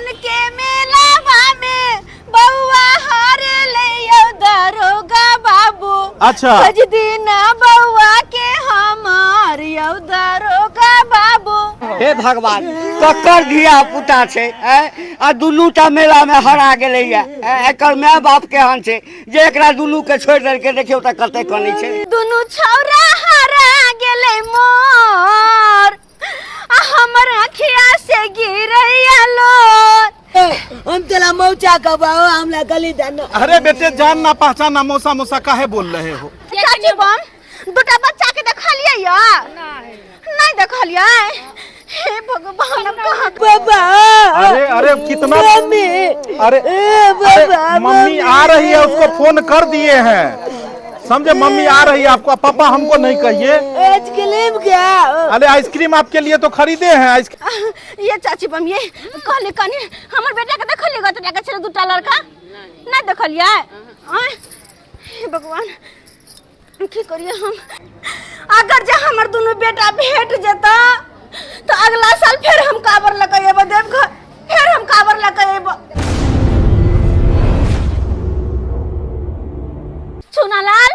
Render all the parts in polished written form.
सावन के मेलावा में बउआ हारे ले दरोगा बाबू। अच्छा कुछ दिन बउआ के हमार यौ दरोगा बाबू। हे भगवान ककर धिया पुता छे आ दुनूटा मेला में हरा गेले एकर माय बाप के हन छे जे एकरा दुनू के छोड़ दे के देखियो त कते कनी छे। दुनू छौरा हरा गेले मोर आ हमर अखिया से गिरैया लोर। हम तेरा मौचा कबाओ हमला गली दाना। अरे बेटे जान ना पहचान ना मौसा मौसा काहे बोल रहे हो? चाची बम दूटा बच्चा के देखलिए या नहीं देखलिए? हे भगवान कहां बाबा। अरे अरे कितना मम्मी अरे बाबा मम्मी आ रही है उसको फोन कर दिए हैं समझे। मम्मी आ रही है आपको पापा हमको नहीं कहिए। आइसक्रीम क्या? अरे आइसक्रीम आपके लिए तो खरीदे हैं। ये चाची बम ये कहले कनी हमर बेटा के देखलिए गत के छे दूटा लड़का नहीं देखलिए? हे भगवान की करिए हम। अगर जे हमर दोनों बेटा भेट जेता तो अगला साल फिर हम काबर लगाएब देवघर, फिर हम काबर लगाएब। चुनालाल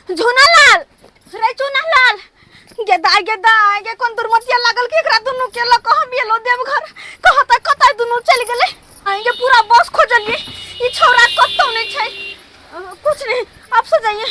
झुनालाल रे चुनालाल गेदा कोन दुर्मतिया लागल के एकरा दुनु के ल कह बिलो देवघर कहता कता दुनु चल गेले। आएंगे पूरा बस खोजलिए ई छोरा कतो नहीं छै कुछ नहीं। आप सो जाइए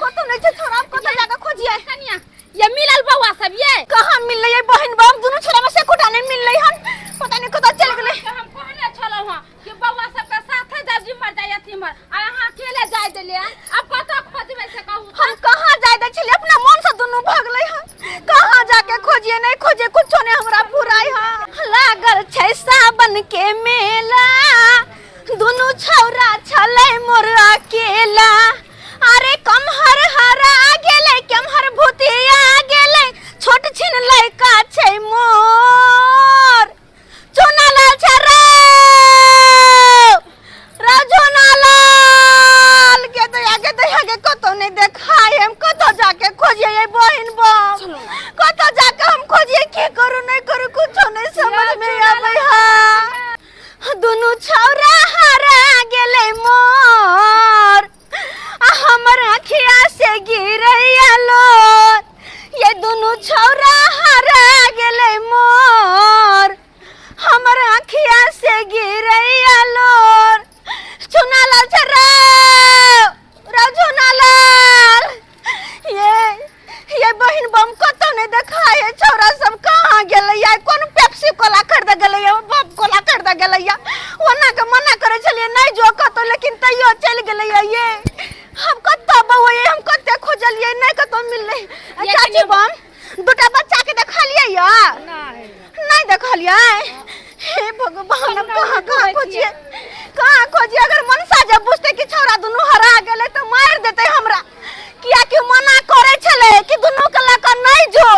कतो नहीं छै छोरा आप कतो जाके खोजिए। कनिया ये मिलल बउआ सब ये कहां मिलले ये बहन बाप दुनु छोरा में से कोटा नहीं मिलले हन पता नहीं कतो चल गेले। हम कहने छलो हां कि बउआ सब के साथे जब मर जाय तिमर आ यहां अकेले जाय देले अब कतो खोजबे से कहू हम कहां जाय दे छले अपना मन से दुनु भागले हन कहां जाके खोजिए नहीं खोजे कुछो नहीं हमरा पुराई हां। लागल छै सावन के मेला दुनु छौरा छले मोर अकेला। अरे कमहर हरा गेले कमहर भूतिया गेले छोट छिन लइका छै मोर। चुनालाल छरे राजोनालाल के आगे कतो नहीं देखाय हम कतो जाके खोजिए ये बहन बम कतो जाके हम खोजिए की करू नहीं करू कुछो नहीं समझ में आबै हा। दुनु छौरा हरा गेले मोर आ हमर अखिया से गिरैया लोर। ये दुनु छौरा हरा गेले मोर हमर अखिया से गिरैया लोर। चुनालाल छरे राजोनालाल ये बहन बम कतो नहीं देखाय छोरा सब कहां गेलै या कोन पेप्सी कोला खरीद गेलै या बाप कोला खरीद गेलै या ओना के मना करे छलिए नहीं जो कतो लेकिन तइयो चल गेलै या। ये हम कतो बउए हम कते खोजलिए नहीं कतो मिलले। चाची बम दूटा बच्चा के देखलिए या नहीं देखलिए? हे भगवान कहां खोजिए अगर मनसा जब बुझते कि छोरा दुनु हरा गेले तो मार देते हमरा किया कि मना करे छले कि दुनु के लका नहीं जो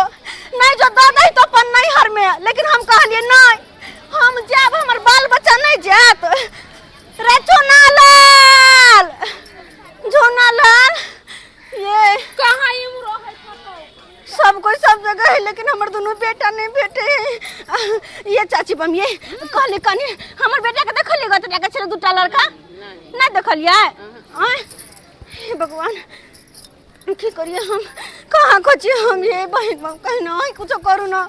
दादा तो अपन नहीं हर में लेकिन हम कहलिए नहीं हम जाब हमर बाल बच्चा नहीं जात। रे चुनालाल झुनालाल ये कहां इमरो है सब कोई सब जगह है लेकिन हमर दोनों बेटा नहीं बेटे। ये चाची बम ये कहले कनी हमर बेटा के देखलिए गत के छले दूटा लड़का नहीं देखलिए? हे भगवान की करिए हम कहां खोजिए हम ये बहन बम कहीं ना कुछ करू ना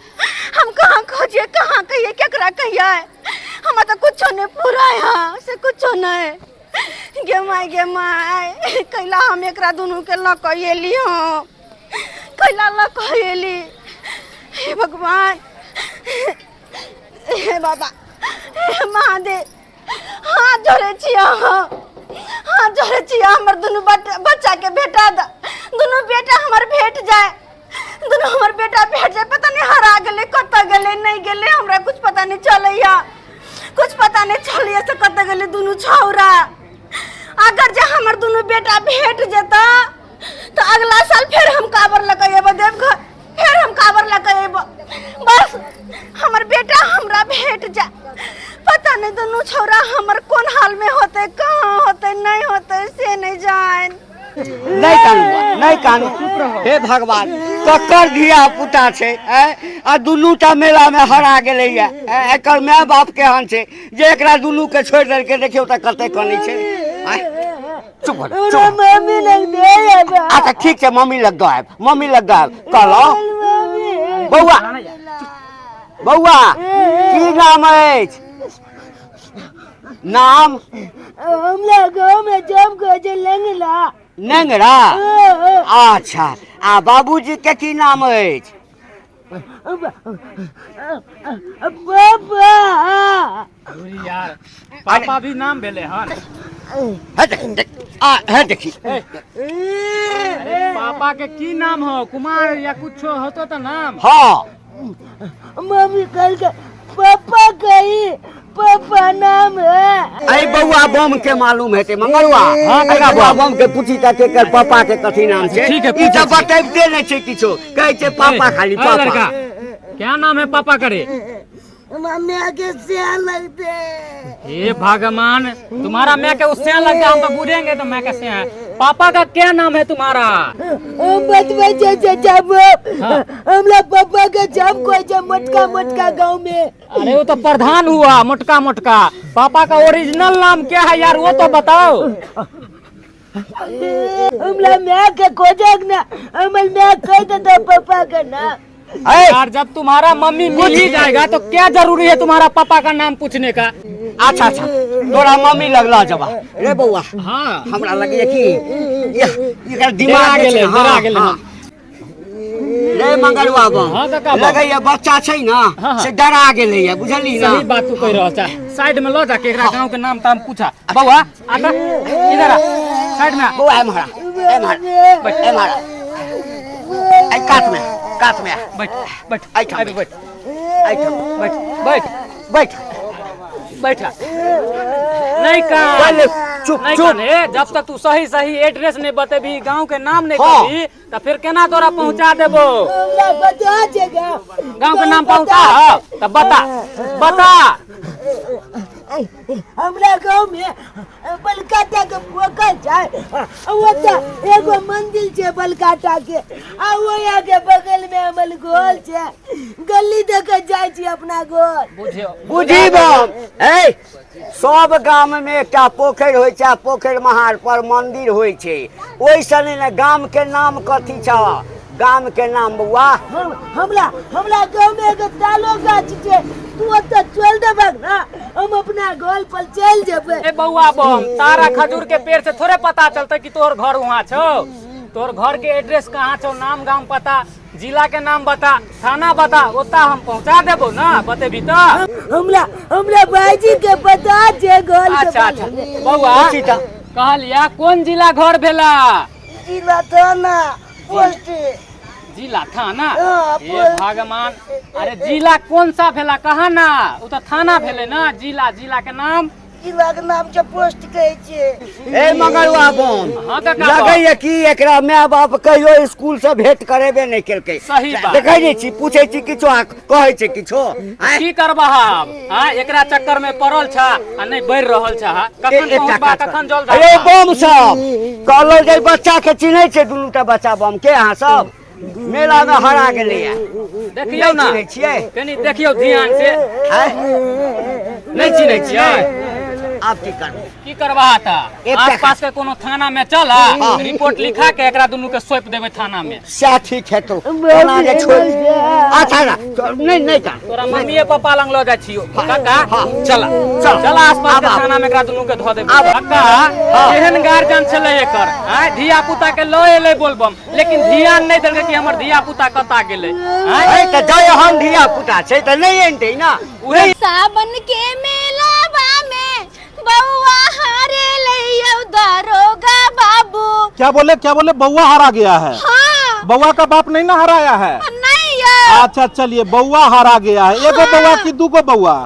हम कहां खोजिए कहां कहिए केकरा कहिए हम तो कुछ नहीं पूरा है से कुछ नहीं। गे माय कैला हम एकरा दोनों के ल कइली हो कैला ल कइली। हे भगवान हे बाबा हे महादेव हाथ जोड़े छिया हमर दोनों बच्चा के भेटा द दोनों बेटा हमर भेट जाए दोनों हमर बेटा भेट जाए। पता नहीं हरा गेले कत गेले नहीं गेले हमरा कुछ पता नहीं चलैया कुछ पता नहीं चलिए से कत गेले दोनों छौरा। अगर जे हमर दोनों बेटा भेट जेता तो अगला साल फिर हम काबर लगाएब देवघर, फिर हम काबर लगाएब। बस हमर बेटा हमरा भेट जा। पता नहीं दोनों छौरा हमर कौन हाल में होते, कहाँ होते, नहीं होते से नहीं जान। नहीं कानूंगा, नहीं कानू। हे भगवान, ककर धिया पुता छे आ दुनूटा मेला में हरा गेलै या एकर माय बाप के हन छे जे एकरा दुनू के छोड़ दे के देखियो त कते कनी छे। चुप हो, चुप। मम्मी लग दे। अच्छा ठीक है, मम्मी लग गए, मम्मी लग गए। कहलो बउआ, बउआ की नाम है? नाम हमरा गांव में जब गजे लंगला नेंगरा। अच्छा, आ बाबूजी के की नाम है? पापा। यार पापा भी नाम भेले हन। है देखी पापा के की नाम हो? कुमार या कुछ होतो तो नाम? हाँ मम्मी कल के पापा कही पापा नाम है। अरे बउआ बम के मालूम है ते मंगलवा। हाँ कका बउआ बम के पूछी त के कर पापा के कथी नाम छे? ठीक है, ई सब बताइते नहीं छे किछो, कहै छे पापा खाली ए पापा। लड़का, क्या नाम है पापा करे? मम्मी आगे से लगते। हे भगवान, तुम्हारा मैं के उससे लगता, हम तो बूझेंगे तो मैं कैसे हैं। पापा का क्या नाम है तुम्हारा? बचपन से जब हमरा पापा के जब कोई जब मटका मटका गांव में। अरे वो तो प्रधान हुआ मोटका मोटका। पापा का ओरिजिनल नाम क्या है यार, वो तो बताओ। हमरा मैं के खोजक ना, हमर मैं कह दे पापा का नाम। यार जब तुम्हारा मम्मी मिल ही जाएगा तो क्या जरूरी है तुम्हारा पापा का नाम पूछने का? अच्छा अच्छा, तोरा मम्मी लगला जबा। रे बउआ, हाँ हमरा लगे कि एकर दिमाग डरा गेले, डरा गेले। रे मंगलवा बम, हाँ काका बम। लगे ये बच्चा छै ना हाँ। से डरा गेले है, बुझली ना? सही बात तू कह रहा है। साइड में लो जाके एकरा गांव के नाम ताम पूछा। बउआ आटा इधर आ, साइड में आ। बउआ ए मारा, ए मारा, बैठ ए मारा। आई काट में आ। बैठ बैठ आई था बैठ आई था बैठ बैठ बैठ बैठ। नहीं का पहले चुप नहीं चुप। कने, जब तक तू सही सही एड्रेस नहीं बतेबी, गांव के नाम नहीं हाँ। कहबी तो फिर केना तोरा पहुंचा देबो? हमरा बता देगा। गांव के नाम पहुंचा तब बता बता। हमरा गांव में बलकाटा के पोखर जाए, ओता एगो मंदिर छे बलकाटा के, आ ओया के बगल में हमर गोल छे, गली देख जाय छी अपना गोल। बुझियो बुझी बम, ए सब गाम में एकटा पोखर होय छै, पोखर महार पर मंदिर होय छै। ओइ सने ने गाम के नाम कथी छ? गाम के नाम बउआ हमरा गांव में एगो तालो गाछ छे, तू ओता चल देबक ना, हम अपना गोल पर चल जेबै। ए बउआ बम, तारा खजूर के पेड़ से थोड़े पता चलता कि तोर घर वहाँ छो। तोर घर के एड्रेस कहाँ छो, नाम गांव पता, जिला के नाम बता, थाना बता, ओता हम पहुँचा देबो ना, बतेबी तो। हमरा बाजी के पता छे गोल के। अच्छा अच्छा बउआ कहलिया कौन जिला घर भेला? जिला थाना पोस्ट। जिला थाना? हाँ, ये भगवान, अरे जिला कौन सा भेला कहा ना? वो तो थाना भेले ना। जिला जिला के नाम? जिला के नाम छे पोस्ट कहै छे। ए मंगलवा बम, हाँ काका लगैया कि एकरा माय बाप कहियो स्कूल से भेंट करेबे नहीं केलकै। सही बात। देखै नै छी, पूछै छी किछो आ कहै छै किछो। की करबा हम? हाँ एकरा चक्कर में पड़ल छा आ नहीं बढ़ रहल छा। कखन पहुंचबा कखन जल जा। अरे बम सब कहलो जे बच्चा के चिन्है छै, दुनूटा बच्चा बम के अहाँ सब मेला में हरा गेलै है। देखियो ना, चिन्है छियै? कनी देखियो ध्यान से। नहीं चिन्है छियै? आप की करबा था? आस पास के कोनो थाना में चल, रिपोर्ट लिखा के एकरा दुनू के सौंप देबे थाना में। सा ठीक है तो ओना जे छोड़। अच्छा ना नहीं नहीं का तोरा मम्मी पापा लंग ल जा छियो काका। चल चल चल आस पास के थाना में एकरा दुनू के धो देबे। काका एहन गार्जियन छले एकर, हां धिया पुता के ल एले बोलबम, लेकिन ध्यान नहीं देलके कि हमर धिया पुता कता गेले। हां त जय हम धिया पुता छै त नहीं एंटे ना। उहे सावन के मेलावा में बउआ हारे लइयो दरोगा बाबू। क्या बोले बउआ हरा गया है? हाँ। बउआ का बाप नहीं ना हराया है? नहीं यार। अच्छा चलिए, बउआ हरा गया है। एगो बउआ की दूगो बउआ?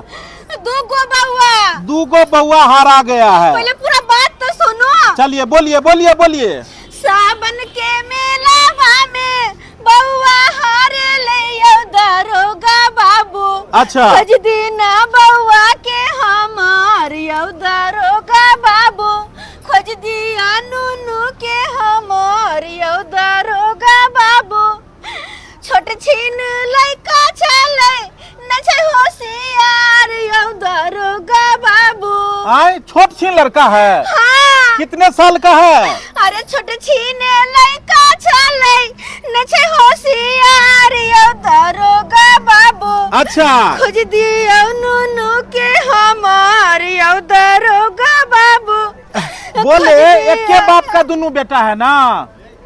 दूगो बउआ हरा गया है। पहले पूरा बात तो सुनो। चलिए बोलिए बोलिए बोलिए। सावन के मेलावा में बउआ हारे लइयो दरोगा बाबू। अच्छा। कुछ दिन बउआ के हमार यो दरोगा बाबू, खोज दिया नूनू के हम आए छोट छीन लड़का है। हाँ। कितने साल का है? अरे छोटे छीने लड़का चले न छे होशियार यो दरोगा बाबू। अच्छा। खोज दियो नुनु के हमार यो दरोगा बाबू। बोले एक के बाप का दोनों बेटा है ना?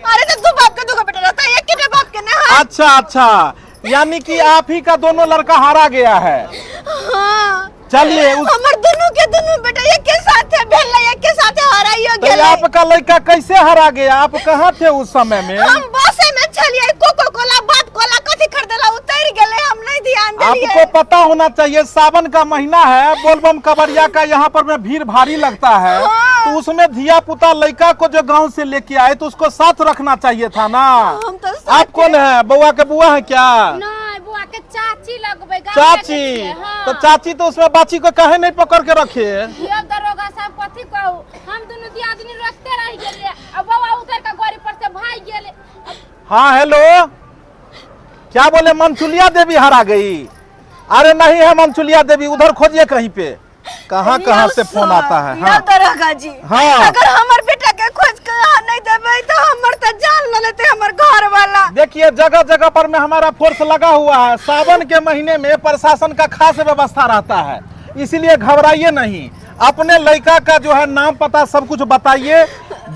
अरे तो दो बाप का दो बेटा रहता है, एक के बाप के ना। अच्छा अच्छा, यानी कि आप ही का दोनों लड़का हारा गया है। हाँ। चलिए हमार दोनों के दोनों बेटा एक के साथ है, भेल एक के साथ हराइयो तो गेले। आपका लड़का कैसे हरा गया? आप कहाँ थे उस समय में? हम बस में चलिए, कोको कोला बात कोला कथी खरीदेला उतर गेले, हम नहीं ध्यान दिए। आपको पता होना चाहिए सावन का महीना है, बोलबम कवरिया का यहाँ पर में भीड़ भारी लगता है। हाँ। तो उसमें धिया पुता लड़का को जो गांव से लेके आए तो उसको साथ रखना चाहिए था ना। हम तो आप कौन है? बउआ के बुआ है क्या? नहीं बुआ के चाची लगबे गाँव चाची। के छियै, हाँ। तो चाची तो उसमें बाची को काहे नहीं पकड़ के रखे? ये दरोगा साहब कथी कहू, हम दोनों दियादनी रखते रह गेलिए, अब बाबा उतर के गाड़ी पर से भाग गेले। हाँ हेलो, क्या बोले? मनचुलिया देवी हरा गई? अरे नहीं है मनचुलिया देवी, उधर खोजिए कहीं पे। कहाँ कहाँ से फोन आता है। हाँ। दरोगा जी, हाँ। अगर हमार बेटा के खोज के नहीं देबे तो हमर तो जान न लेते हमर घर वाला। देखिए जगह जगह पर में हमारा फोर्स लगा हुआ है। सावन के महीने में प्रशासन का खास व्यवस्था रहता है, इसीलिए घबराइए नहीं। अपने लड़का का जो है नाम पता सब कुछ बताइए,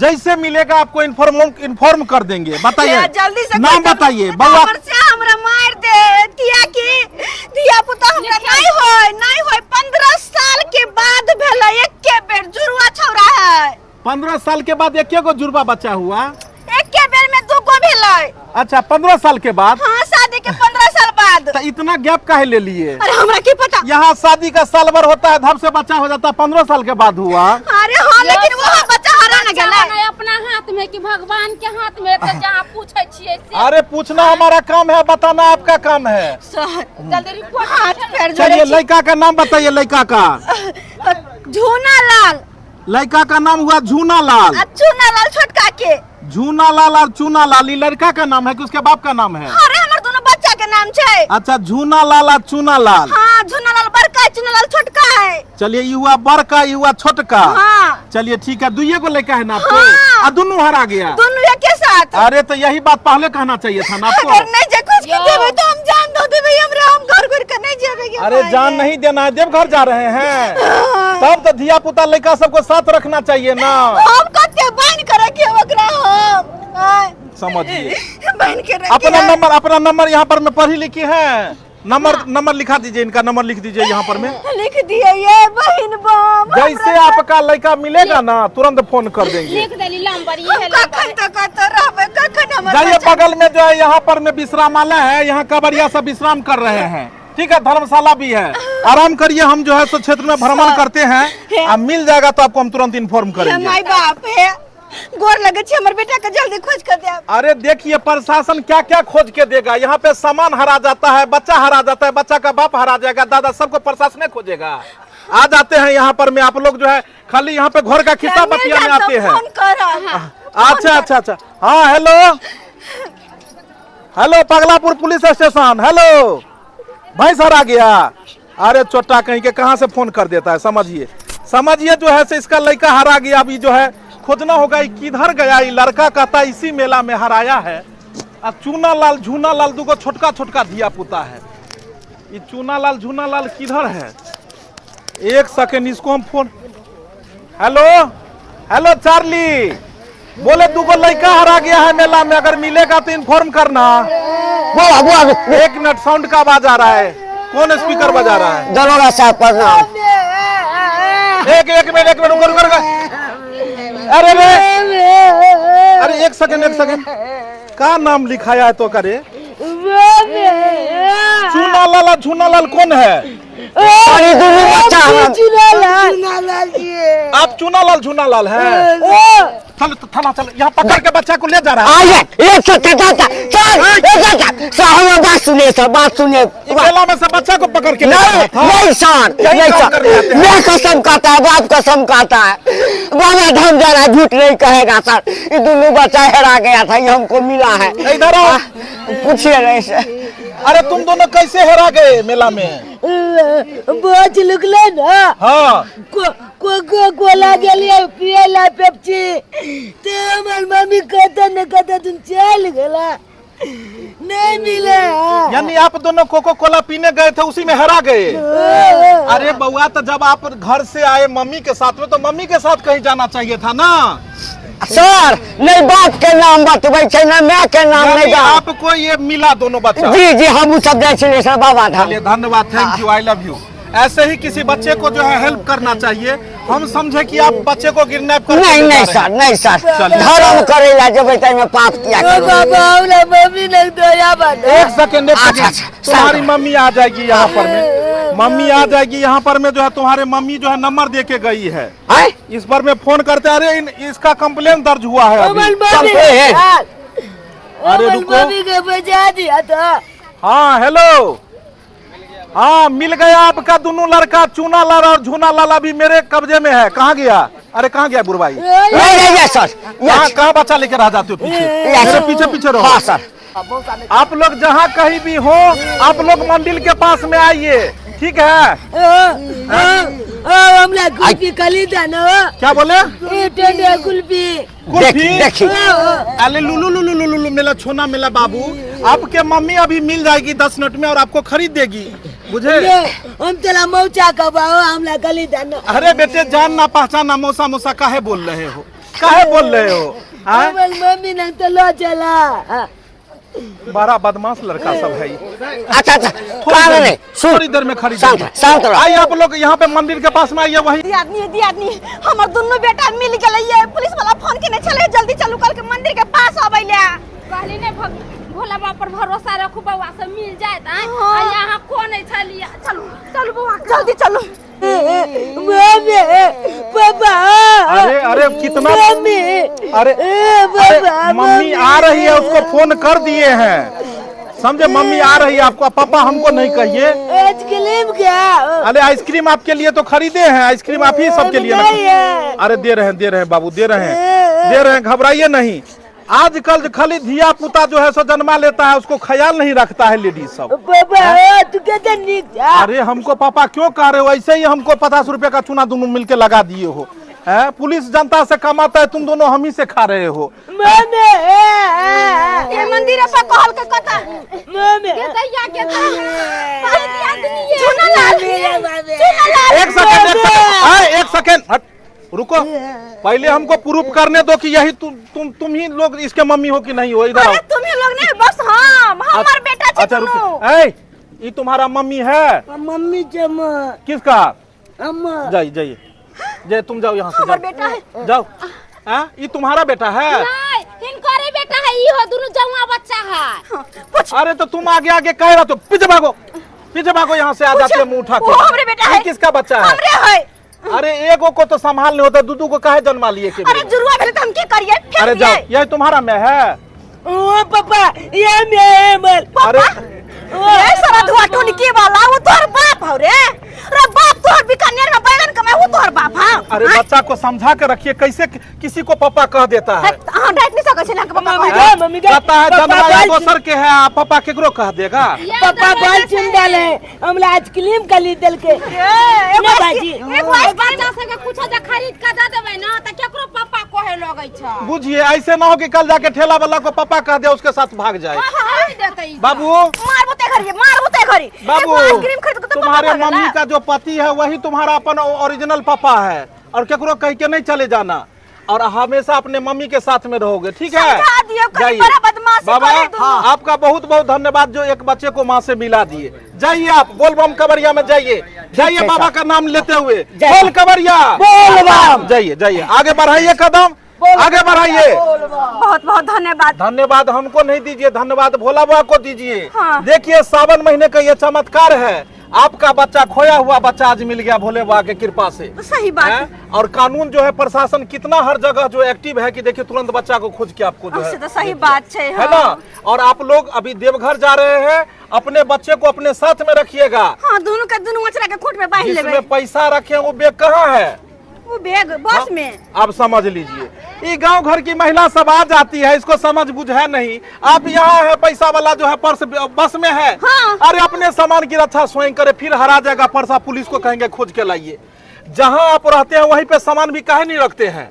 जैसे मिलेगा आपको इन्फॉर्म कर देंगे। बताइए जल्दी से नाम बताइए। बउआ से हमरा मार दे दिया की दिया पुता हमरा नहीं होय 15 साल के बाद भेला एक के बेर जुड़वा छौरा है। 15 साल के बाद एक गो जुड़वा बच्चा हुआ? एक के बेर में दो गो भेला। अच्छा 15 साल के बाद? हाँ शादी के 15 साल बाद। तो इतना गैप काहे ले लिए? अरे हमरा की पता, यहाँ शादी का साल भर होता है, धब से बच्चा हो जाता है, 15 साल के बाद हुआ। अरे हाँ लेकिन वो बच्चा हरा न गेला नहीं अपना हाथ में कि भगवान के हाथ में, तो जहाँ पूछे छियै से। अरे पूछना हमारा काम है, बताना आपका काम है। जल्दी रिपोर्ट हाथ पैर चलिए जोड़े लड़का का नाम बताइए। लड़का का झूना लाल। लड़का का नाम हुआ झूना लाल। चूना लाल छोटका के। झूना लाल और चूना लाल, ये लड़का का नाम है कि उसके बाप का नाम है? अरे हमर दोनों बच्चा के नाम छे। अच्छा झूना लाल और चूना लाल। हाँ झूना लाल बड़का, चूना लाल छोटका है। चलिए ये हुआ बड़का, ये हुआ छोटका। हाँ। चलिए ठीक है, दुइये को लड़का है ना आपको? हाँ। दोनों हरा गया? दोनों एक के साथ। अरे तो यही बात पहले कहना चाहिए था ना आपको। अगर नहीं जे कुछ के देबे तो हम जान दो देबे, हमरा हम घर घर के नहीं जेबे के। अरे जान नहीं देना है, देवघर जा रहे हैं तब तो धिया पुता लड़का सबको साथ रखना चाहिए ना। हम कते बाइन करे के ओकरा हम समझिए। बाइन के रखे। अपना नंबर यहाँ पर मैं पढ़ी लिखी है। नंबर लिखा दीजिए, इनका नंबर लिख दीजिए यहाँ पर में। लिख दिए ये बहन बम। जैसे आपका लड़का मिलेगा ना तुरंत फोन कर देंगे। लिख देली नंबर, ये है कखन तक रहबे, कखन हमर जाइए बच्चा- बगल में जो है यहाँ पर में विश्रामालय है, यहाँ कवरिया सब विश्राम कर रहे हैं। ठीक है, धर्मशाला भी है, आराम करिए। हम जो है तो क्षेत्र में भ्रमण करते हैं, अब मिल जाएगा तो आपको हम तुरंत इन्फॉर्म करेंगे। माय बाप है, गोर लगे छे हमर बेटा के जल्दी खोज कर दे। अरे देखिए प्रशासन क्या क्या खोज के देगा। यहाँ पे सामान हरा जाता है, बच्चा हरा जाता है, बच्चा का बाप हरा जाएगा, दादा सबको प्रशासन खोजेगा। आ जाते हैं यहाँ पर में आप लोग जो है खाली यहाँ पे घर का खिस्सा बतिया में आते हैं। फोन कर। अच्छा अच्छा अच्छा, हाँ hello hello Pagalapur police station. Hello भाई सर आ गया। अरे चोटा कहीं के कहाँ से फोन कर देता है। समझिए जो है से इसका लड़का हरा गया। अभी जो है खोजना होगा ये किधर गया। ये लड़का कहता है इसी मेला में हराया है। अब चूना लाल झूना लाल दूगो छोटका छोटका धिया पुता है। ये चूना लाल झूना लाल किधर है? एक सेकेंड इसको हम फोन। हेलो हेलो चार्ली, बोले दूगो लड़का हरा गया है मेला में, अगर मिलेगा तो इन्फॉर्म करना। एक मिनट, साउंड का आवाज आ रहा है। कौन स्पीकर बजा रहा है? दरोगा साहब प्रणाम। एक मिनट कर। अरे एक सेकंड का नाम लिखाया है तो करे? चूना लाल झूना लाल कौन है? आप चूना लाल झूना लाल है? चलो तो थाना चलो, यहाँ पकड़ के बच्चा को ले जा रहा है। बात सुनिए। मेला में से बच्चा को पकड़ के ले जा रहा था। नहीं सर, नहीं सर, मैं कसम खाता है, बाप कसम खाता है, बाबा धाम जा रहा है, झूठ नहीं कहेगा सर। ये दोनों बच्चा हेरा गया था, ये हमको मिला है। इधर आओ। पूछिए नहीं सर। अरे तुम दोनों कैसे हेरा गए मेला में? बहुत लुकले ना। हाँ कोको कोला के लिए पियला पेप्सी तो हमार मम्मी कहता न कहता तुम चल गला नहीं मिला। यानी आप दोनों कोको कोला पीने गए थे, उसी में हरा गए। अरे बउआ, तो जब आप घर से आए मम्मी के साथ में, तो मम्मी के साथ कहीं जाना चाहिए था ना। सर नहीं बाप के नाम बतबै छै ना, मैं के नाम नहीं जा। आपको ये मिला दोनों बच्चा? जी जी हम सब जाए छियै सर बाबा धाम। चलिए धन्यवाद, thank you, I love you. ऐसे ही किसी बच्चे को जो है हेल्प करना चाहिए। हम समझे कि आप बच्चे को किडनैप कर नहीं नहीं सर, नहीं सर, धर्म करे ला जब में पाप किया मम्मी ने दया बात। एक सेकंड, तुम्हारी मम्मी आ जाएगी यहाँ पर में, मम्मी आ जाएगी यहाँ पर में जो है। तुम्हारे मम्मी जो है नंबर दे के गई है, इस पर में फोन करते। अरे इसका कंप्लेन दर्ज हुआ है अभी। अरे रुको, मम्मी को बचा दिया था। हाँ हेलो, हाँ मिल गया आपका दोनों लड़का। चूना लाला और झूना लाला भी मेरे कब्जे में है। कहाँ गया? अरे कहाँ गया बुरबाई? नहीं सर, कहाँ बच्चा लेकर आ जाते हो पीछे? मेरे पीछे पीछे रहो। हाँ सर, आप लोग जहाँ कहीं भी हो, आप लोग मंदिर के पास में आइए, ठीक है? हमला कुल्फी खरीदा ना। क्या बोले? कुल्फी कुल्फी? अरे लुलु लुलु लुलु लुलु मेला छोना मेला बाबू, आपके मम्मी अभी मिल जाएगी 10 मिनट में और आपको खरीद देगी, बुझे? हम तेरा मौचा कबाओ, हमला खरीदा ना। अरे बेटे, जान ना पहचान ना, मौसा मौसा काहे बोल रहे हो? काहे बोल रहे हो? मम्मी ने तो लो चला। बड़ा बदमाश लड़का सब है। अच्छा नहीं थोड़ी देर में खरीद। शांत रहो। आइए आप लोग यहाँ पे मंदिर के पास में आइए। वही आदमी हमर दोनों बेटा मिल गए। पुलिस वाला फोन केने चले, जल्दी चलू, कल के मंदिर के पास आबैले। कहली ने भोला बाबा पर भरोसा रखू, बउआ सब मिल जात। यहाँ कौन है छलिया? चलो चलो बउआ, जल्दी चलो। Mummy papa. अरे अरे कितना मम्मी, अरे मम्मी आ रही है, उसको फोन कर दिए हैं, समझे? मम्मी आ रही है आपको, पापा हमको नहीं कहिए। आइसक्रीम क्या? अरे आइसक्रीम आपके लिए तो खरीदे हैं, आइसक्रीम आप ही सबके लिए ना। अरे दे रहे हैं बाबू, दे रहे हैं, घबराइए नहीं। आजकल खाली धिया पुता जो है सो जन्मा लेता है, उसको ख्याल नहीं रखता है लेडीज सब। पापा तू कहते नहीं। अरे हमको पापा क्यों कह रहे हो? ऐसे ही हमको 50 रुपए का चूना दोनों मिलके लगा दिए हो। है पुलिस जनता से कमाता है, तुम दोनों हम ही से खा रहे हो। ये मंदिर पर कहल के कथा एक सेकंड हट, रुको। पहले हमको प्रूफ करने दो कि यही तुम ही लोग इसके मम्मी हो कि नहीं हो। इधर आओ। तुम ही लोग नहीं, बस हम हमार बेटा छी। अच्छा रुको, ये तुम्हारा मम्मी है? मम्मी जमा किसका? अम्मा। जाइए जय, तुम जाओ यहाँ से, हमार बेटा है। जाओ। ये तुम्हारा बेटा है? नहीं, इनकरे बेटा है, ई हो दोनों जवा बच्चा है। अरे तो तुम आगे आगे कह रहा, तो पीछे भागो यहाँ से। आ जाते हैं मुंह उठा के। हमारे बेटा है। किसका बच्चा है? हमरे है। अरे एगो को तो संभाल नहीं होता, दूधू को काहे जन्मा लिए के? अरे जुरुआ भेले तो हम की करिए? अरे जाओ, यही तुम्हारा में है। ओ पापा ये मैं अरे ये सारा धुआ टोनी के वाला वो तोर बाप हो रे। अरे बाप तोर बीकानेर में बैगन कमाए, वो तोर बाप हां। अरे बच्चा को समझा के रखिए, कैसे किसी को पापा कह देता है? हां डाइट नहीं सके ना पापा मम्मी कहता है जन्मा दोसर के है, पापा केकरो कह देगा? पापा बाल चुन डाले, हमला आइसक्रीम खरीद दल के। ए बाजी एक बच्चा संगे कुछ जे खरीद के दे देबै ना त केकरो पापा कहे लगै छ। बुझिए, ऐसे ना हो कि कल जाके ठेला वाला को पापा कह दे, उसके साथ भाग जाए। बाबू मारबो ते घरी बाबू, आइसक्रीम खरीद के तो तुम्हारे मम्मी का जो पति है वही तुम्हारा अपन ओरिजिनल पापा है, और केकरो कह के नहीं चले जाना, और हमेशा अपने मम्मी के साथ में रहोगे, ठीक है? जाइए बाबा। हाँ, आपका बहुत बहुत धन्यवाद जो एक बच्चे को माँ से मिला दिए। जाइए आप बोलबम कवरिया में जाइए, बाबा का नाम लेते हुए बोल कवरिया बोल। जाइए आगे बढ़ाइए, कदम आगे बढ़ाइए। बहुत बहुत धन्यवाद। धन्यवाद हमको नहीं दीजिए, धन्यवाद भोला बाबा को दीजिए। हाँ। देखिए सावन महीने का ये चमत्कार है, आपका बच्चा, खोया हुआ बच्चा आज मिल गया भोले बाबा की कृपा से। सही बात है। और कानून जो है, प्रशासन कितना हर जगह जो एक्टिव है कि देखिए तुरंत बच्चा को खोज के आपको जो है, तो सही बात है ना? और आप लोग अभी देवघर जा रहे हैं, अपने बच्चे को अपने साथ में रखिएगा। हाँ, दोनों का दोनों अचरा के खोट में बांध लेबे। जिसमें पैसा रखे वो बैग कहाँ है? वो बैग बस में। आप समझ लीजिए, ये गांव घर की महिला सब आ जाती है, इसको समझ बुझ है नहीं। आप यहाँ है, पैसा वाला जो है पर्स बस में है। हाँ। अरे अपने सामान की रक्षा स्वयं करे, फिर हरा जाएगा पर्सा, पुलिस को कहेंगे खोज के लाइए। जहां आप रहते हैं वहीं पे सामान भी काहे नहीं रखते हैं?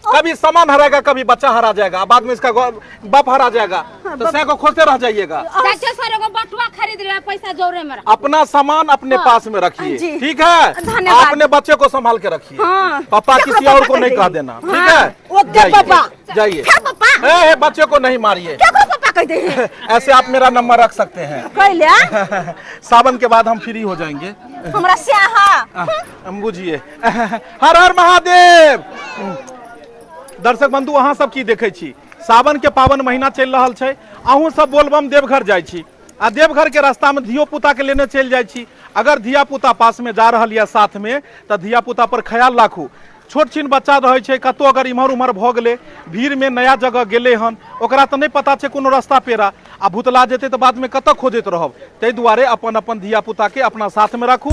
कभी सामान हराएगा, कभी बच्चा हरा जाएगा, बाद में इसका बाप हरा जाएगा, तो सै को खोजते रह जाइएगा। चाचा सर को बटुआ खरीद रहे पैसा जोड़े में अपना सामान अपने पास में रखिए, जी। ठीक है? धन्यवाद। अपने बच्चे को संभाल के रखिए। हाँ। पापा किसी और को नहीं कह देना, ठीक है? ओके पापा। जाइए। क्या पापा? ए, बच्चे को नहीं मारिए। क्या को पापा कहते हैं? ऐसे आप मेरा नंबर रख सकते हैं। कहले सावन के बाद हम फ्री हो जाएंगे। हमरा स्याहा हम बुझिए। हर हर महादेव। दर्शक बंधु अहाँ सब की देखे छी, सावन के पावन महीना चल रहा है, अहूँ सब बोलबम देवघर जाय छी, आ देवघर के रास्ता में धियो पुता के लेने चल जाय छी। अगर धिया पुता पास में जा रहा है साथ में, तो धिया पुता पर ख्याल राखू। छोट छिन बच्चा रहे छै, कतो अगर इम्हर उम्हर भ गेले, भीड़ में नया जगह गेले हन, ओकरा तो नहीं पता छै कोनो रास्ता पेरा, आ भूतला जेते तो बाद में कत खोजत रहब। ताहि दुआरे अपन अपन धिया पुता के अपना साथ में राखू।